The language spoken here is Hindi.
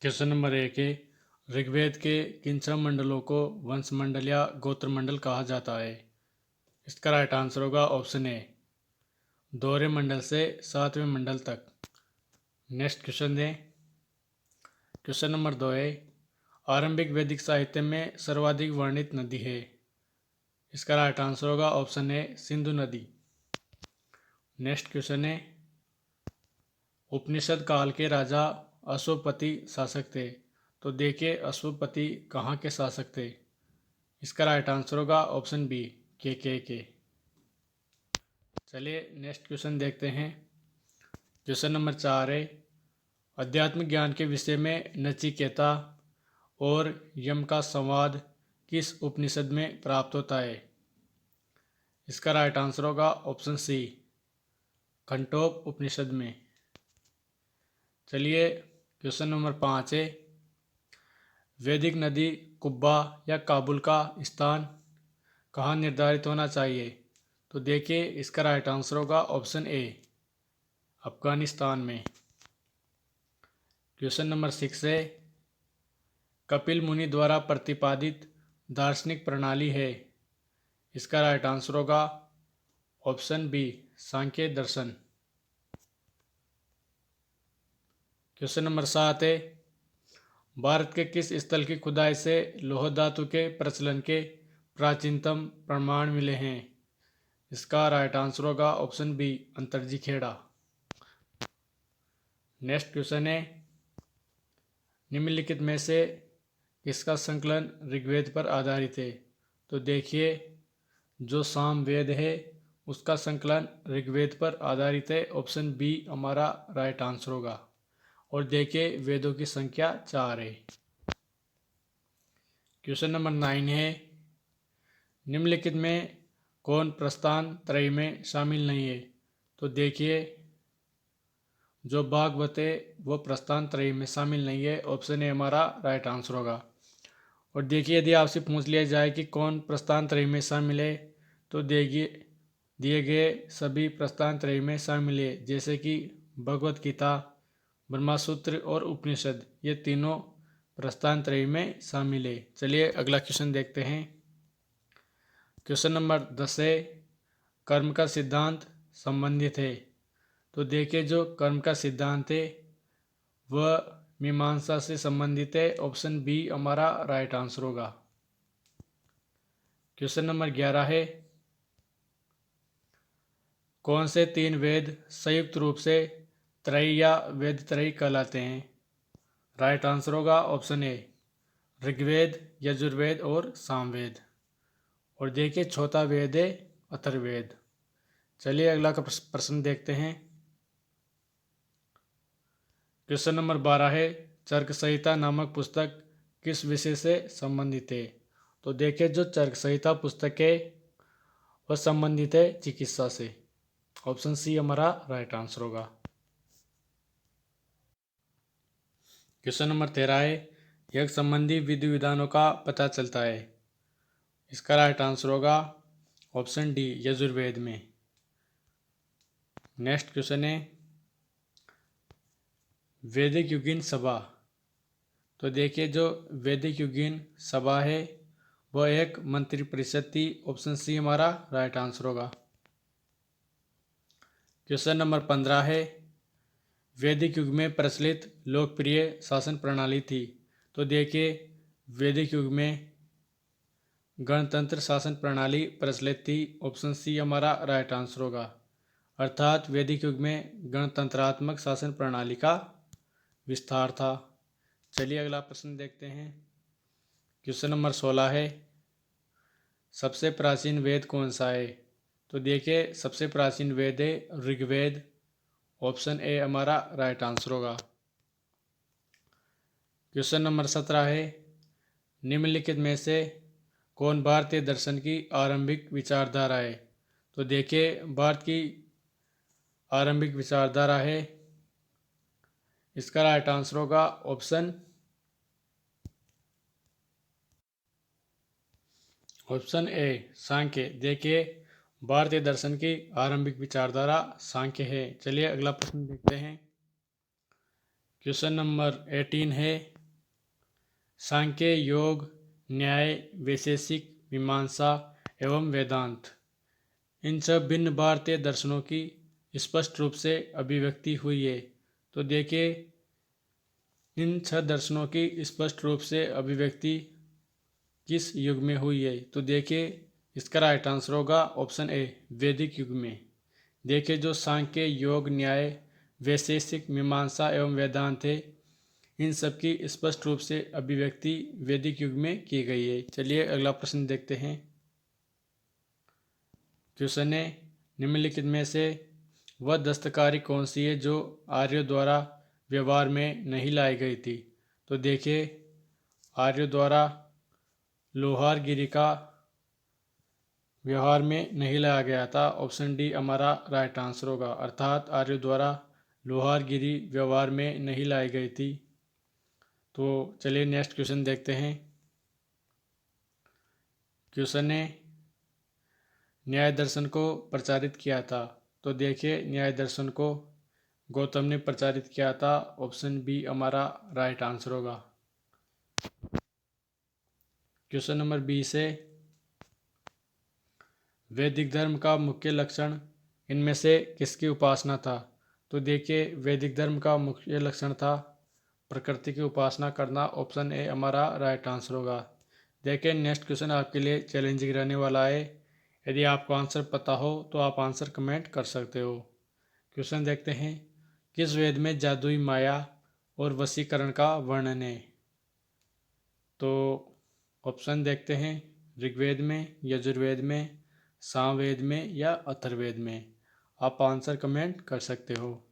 क्वेश्चन नंबर 1 है। ऋग्वेद के किन 6 मंडलों को वंश मंडल या गोत्र मंडल कहा जाता है? इसका राइट आंसर होगा ऑप्शन ए, दोहरे मंडल से 7वें मंडल तक। नेक्स्ट क्वेश्चन दें। क्वेश्चन नंबर 2 है। आरंभिक वैदिक साहित्य में सर्वाधिक वर्णित नदी है? इसका राइट आंसर होगा ऑप्शन ए, सिंधु नदी। नेक्स्ट क्वेश्चन है। उपनिषद काल के राजा अश्वपति शासक थे, तो देखिए अश्वपति कहाँ के शासक थे? इसका राइट आंसर होगा ऑप्शन बी, के। चलिए नेक्स्ट क्वेश्चन देखते हैं। क्वेश्चन नंबर 4 है। अध्यात्मिक ज्ञान के विषय में नचिकेता और यम का संवाद किस उपनिषद में प्राप्त होता है? इसका राइट आंसर होगा ऑप्शन सी, खंडोप उपनिषद में। चलिए क्वेश्चन नंबर 5 है। वैदिक नदी कुब्बा या काबुल का स्थान कहाँ निर्धारित होना चाहिए? तो देखिए इसका राइट आंसर होगा ऑप्शन ए, अफगानिस्तान में। क्वेश्चन नंबर 6 है। कपिल मुनि द्वारा प्रतिपादित दार्शनिक प्रणाली है? इसका राइट आंसर होगा ऑप्शन बी, सांख्य दर्शन। क्वेश्चन नंबर 7 है। भारत के किस स्थल की खुदाई से लौह धातु के प्रचलन के प्राचीनतम प्रमाण मिले हैं? इसका राइट आंसर होगा option B, Atranji Khera. Next question है। निम्नलिखित में से किसका संकलन ऋग्वेद पर आधारित है? तो देखिए जो सामवेद है उसका संकलन ऋग्वेद पर आधारित है, ऑप्शन बी हमारा राइट आंसर होगा। और देखिए वेदों की संख्या 4 है। क्वेश्चन नंबर 9 है। निम्नलिखित में कौन प्रस्थान त्रय में शामिल नहीं है? तो देखिए जो भागवत है वो प्रस्थान त्रय में शामिल नहीं है, ऑप्शन ए हमारा राइट आंसर होगा। और देखिए यदि आपसे पूछ लिया जाए कि कौन प्रस्थान त्रय में शामिल है, तो देखिए दिए गए सभी प्रस्थान त्रय में शामिल है, जैसे कि भगवत गीता, ब्रह्मसूत्र और उपनिषद, ये तीनों प्रस्थान त्रय में शामिल है। चलिए अगला क्वेश्चन देखते हैं। क्वेश्चन नंबर 10 है। कर्म का सिद्धांत संबंधित है? तो देखिए जो कर्म का सिद्धांत है वह मीमांसा से संबंधित है, ऑप्शन बी हमारा राइट आंसर होगा। क्वेश्चन नंबर 11 है। कौन से 3 वेद संयुक्त रूप से त्रय या वेद त्रय कहलाते हैं? राइट आंसर होगा ऑप्शन ए, ऋग्वेद, यजुर्वेद और सामवेद। और देखिए चौथा वेद है अथर्ववेद। चलिए अगला का प्रश्न देखते हैं। क्वेश्चन नंबर 12 है। चरक संहिता नामक पुस्तक किस विषय से संबंधित है? तो देखिए जो चरक संहिता पुस्तक है वह संबंधित है चिकित्सा से, ऑप्शन सी हमारा राइट आंसर होगा। क्वेश्चन नंबर 13 है। यज्ञ संबंधी विधि विधानों का पता चलता है? इसका राइट आंसर होगा ऑप्शन डी, यजुर्वेद में। नेक्स्ट क्वेश्चन है। वैदिक युगीन सभा। तो देखिए जो वैदिक युगीन सभा है वह एक मंत्री परिषद थी, ऑप्शन सी हमारा राइट आंसर होगा। क्वेश्चन नंबर 15 है। वैदिक युग में प्रचलित लोकप्रिय शासन प्रणाली थी? तो देखिए वैदिक युग में गणतंत्र शासन प्रणाली प्रचलित थी, ऑप्शन सी हमारा राइट आंसर होगा। अर्थात वैदिक युग में गणतंत्रात्मक शासन प्रणाली का विस्तार था। चलिए अगला प्रश्न देखते हैं। क्वेश्चन नंबर 16 है। सबसे प्राचीन वेद कौन सा है? तो देखिए सबसे प्राचीन वेद है ऋग्वेद, ऑप्शन ए हमारा राइट आंसर होगा। क्वेश्चन नंबर 17 है। निम्नलिखित में से कौन भारतीय दर्शन की आरंभिक विचारधारा है? तो देखिए भारत की आरंभिक विचारधारा है, इसका राइट आंसर होगा ऑप्शन ए, सांख्य। देखिए भारतीय दर्शन की आरंभिक विचारधारा सांख्य है। चलिए अगला प्रश्न देखते हैं। क्वेश्चन नंबर 18 है सांख्य, योग, न्याय, वैशेषिक, मीमांसा एवं वेदांत इन सब भिन्न भारतीय दर्शनों की स्पष्ट रूप से अभिव्यक्ति हुई है। तो देखिए इन छह दर्शनों की स्पष्ट रूप से अभिव्यक्ति किस युग में हुई है। तो देखिए इसका राइट आंसर होगा ऑप्शन ए, वैदिक युग में। देखिए जो सांख्य, योग, न्याय, वैशेषिक, मीमांसा एवं वेदांत है इन सब की स्पष्ट रूप से अभिव्यक्ति वैदिक युग में की गई है। चलिए अगला प्रश्न देखते हैं। क्वेश्चन है निम्नलिखित में से वह दस्तकारी कौन सी है जो आर्यों द्वारा व्यवहार में नहीं लाई गई थी। तो देखिए आर्यों द्वारा लोहारगिरी का व्यवहार में नहीं लाया गया था। ऑप्शन डी हमारा राइट आंसर होगा, अर्थात आर्यों द्वारा लोहारगिरी व्यवहार में नहीं लाई गई थी। तो चलिए नेक्स्ट क्वेश्चन देखते हैं। क्वेश्चन है न्याय दर्शन को प्रचारित किया था। तो देखिए न्याय दर्शन को गौतम ने प्रचारित किया था। ऑप्शन बी हमारा राइट आंसर होगा। क्वेश्चन नंबर 20 है वैदिक धर्म का मुख्य लक्षण इनमें से किसकी उपासना था। तो देखिए वैदिक धर्म का मुख्य लक्षण था प्रकृति की उपासना करना। ऑप्शन ए हमारा राइट आंसर होगा। देखिए नेक्स्ट क्वेश्चन आपके लिए चैलेंजिंग रहने वाला है। यदि आपको आंसर पता हो तो आप आंसर कमेंट कर सकते हो। क्वेश्चन देखते हैं किस वेद में जादुई माया और वशीकरण का वर्णन है। तो ऑप्शन देखते हैं ऋग्वेद में, यजुर्वेद में, सामवेद में या अथर्ववेद में। आप आंसर कमेंट कर सकते हो।